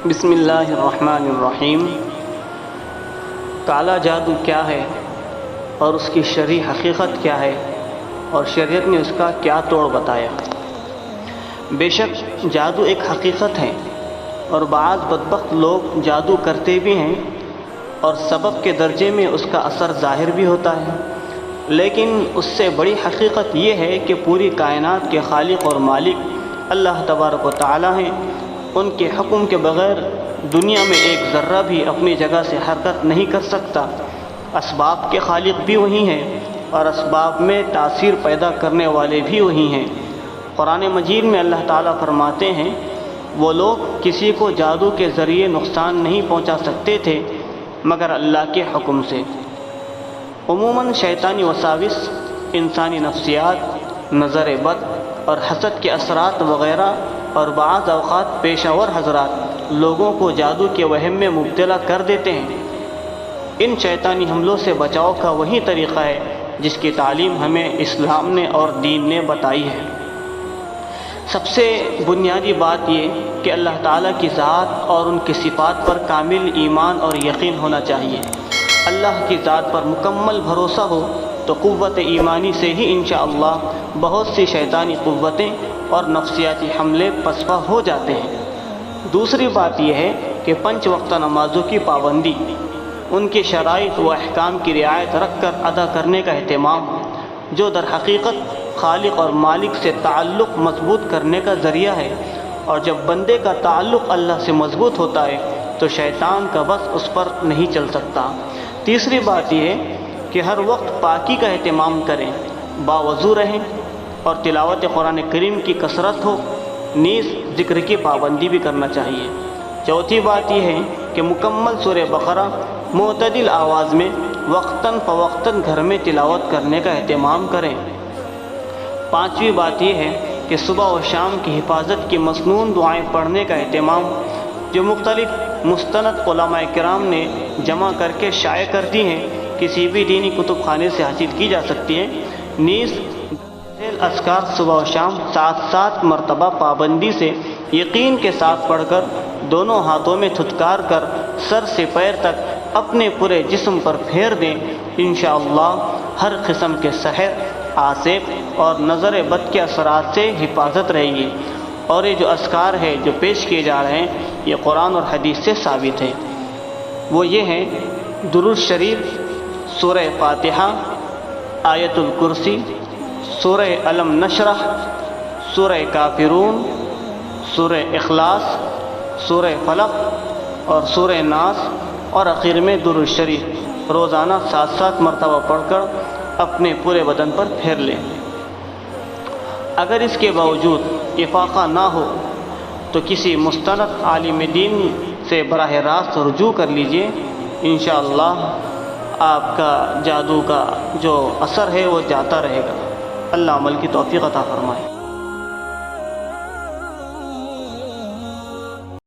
بسم اللہ الرحمن الرحیم۔ کالا جادو کیا ہے اور اس کی شرعی حقیقت کیا ہے اور شریعت نے اس کا کیا توڑ بتایا؟ بے شک جادو ایک حقیقت ہے اور بعض بدبخت لوگ جادو کرتے بھی ہیں اور سبب کے درجے میں اس کا اثر ظاہر بھی ہوتا ہے، لیکن اس سے بڑی حقیقت یہ ہے کہ پوری کائنات کے خالق اور مالک اللہ تبارک و تعالی ہیں۔ ان کے حکم کے بغیر دنیا میں ایک ذرہ بھی اپنی جگہ سے حرکت نہیں کر سکتا۔ اسباب کے خالق بھی وہی ہیں اور اسباب میں تاثیر پیدا کرنے والے بھی وہی ہیں۔ قرآن مجید میں اللہ تعالیٰ فرماتے ہیں، وہ لوگ کسی کو جادو کے ذریعے نقصان نہیں پہنچا سکتے تھے مگر اللہ کے حکم سے۔ عموماً شیطانی وساوس، انسانی نفسیات، نظر بد اور حسد کے اثرات وغیرہ اور بعض اوقات پیشہ ور حضرات لوگوں کو جادو کے وہم میں مبتلا کر دیتے ہیں۔ ان شیطانی حملوں سے بچاؤ کا وہی طریقہ ہے جس کی تعلیم ہمیں اسلام نے اور دین نے بتائی ہے۔ سب سے بنیادی بات یہ کہ اللہ تعالیٰ کی ذات اور ان کی صفات پر کامل ایمان اور یقین ہونا چاہیے۔ اللہ کی ذات پر مکمل بھروسہ ہو تو قوت ایمانی سے ہی انشاءاللہ بہت سی شیطانی قوتیں اور نفسیاتی حملے پسپا ہو جاتے ہیں۔ دوسری بات یہ ہے کہ 5 وقتہ نمازوں کی پابندی، ان کے شرائط و احکام کی رعایت رکھ کر ادا کرنے کا اہتمام، جو در حقیقت خالق اور مالک سے تعلق مضبوط کرنے کا ذریعہ ہے، اور جب بندے کا تعلق اللہ سے مضبوط ہوتا ہے تو شیطان کا بس اس پر نہیں چل سکتا۔ تیسری بات یہ ہے کہ ہر وقت پاکی کا اہتمام کریں، باوضو رہیں اور تلاوت قرآن کریم کی کثرت ہو، نیز ذکر کی پابندی بھی کرنا چاہیے۔ چوتھی بات یہ ہے کہ مکمل سورہ بقرہ معتدل آواز میں وقتاً فوقتاً گھر میں تلاوت کرنے کا اہتمام کریں۔ پانچویں بات یہ ہے کہ صبح و شام کی حفاظت کی مسنون دعائیں پڑھنے کا اہتمام، جو مختلف مستند علماء کرام نے جمع کر کے شائع کر دی ہیں، کسی بھی دینی کتب خانے سے حاصل کی جا سکتی ہیں۔ نیز اذکار صبح و شام 7 مرتبہ پابندی سے یقین کے ساتھ پڑھ کر دونوں ہاتھوں میں تھتکار کر سر سے پیر تک اپنے پورے جسم پر پھیر دیں۔ انشاءاللہ ہر قسم کے سحر، آسیب اور نظر بد کے اثرات سے حفاظت رہے گی۔ اور یہ جو اذکار ہے جو پیش کیے جا رہے ہیں یہ قرآن اور حدیث سے ثابت ہے۔ وہ یہ ہیں: درود شریف، سورہ فاتحہ، آیت الکرسی، سورہ علم نشرح، سورہ کافرون، سورہ اخلاص، سورہ فلق اور سورہ ناس، اور آخر میں درود شریف روزانہ 7 مرتبہ پڑھ کر اپنے پورے بدن پر پھیر لیں۔ اگر اس کے باوجود افاقہ نہ ہو تو کسی مستند عالم دین سے براہ راست رجوع کر لیجئے۔ انشاءاللہ آپ کا جادو کا جو اثر ہے وہ جاتا رہے گا۔ اللہ عمل کی توفیق عطا فرمائے۔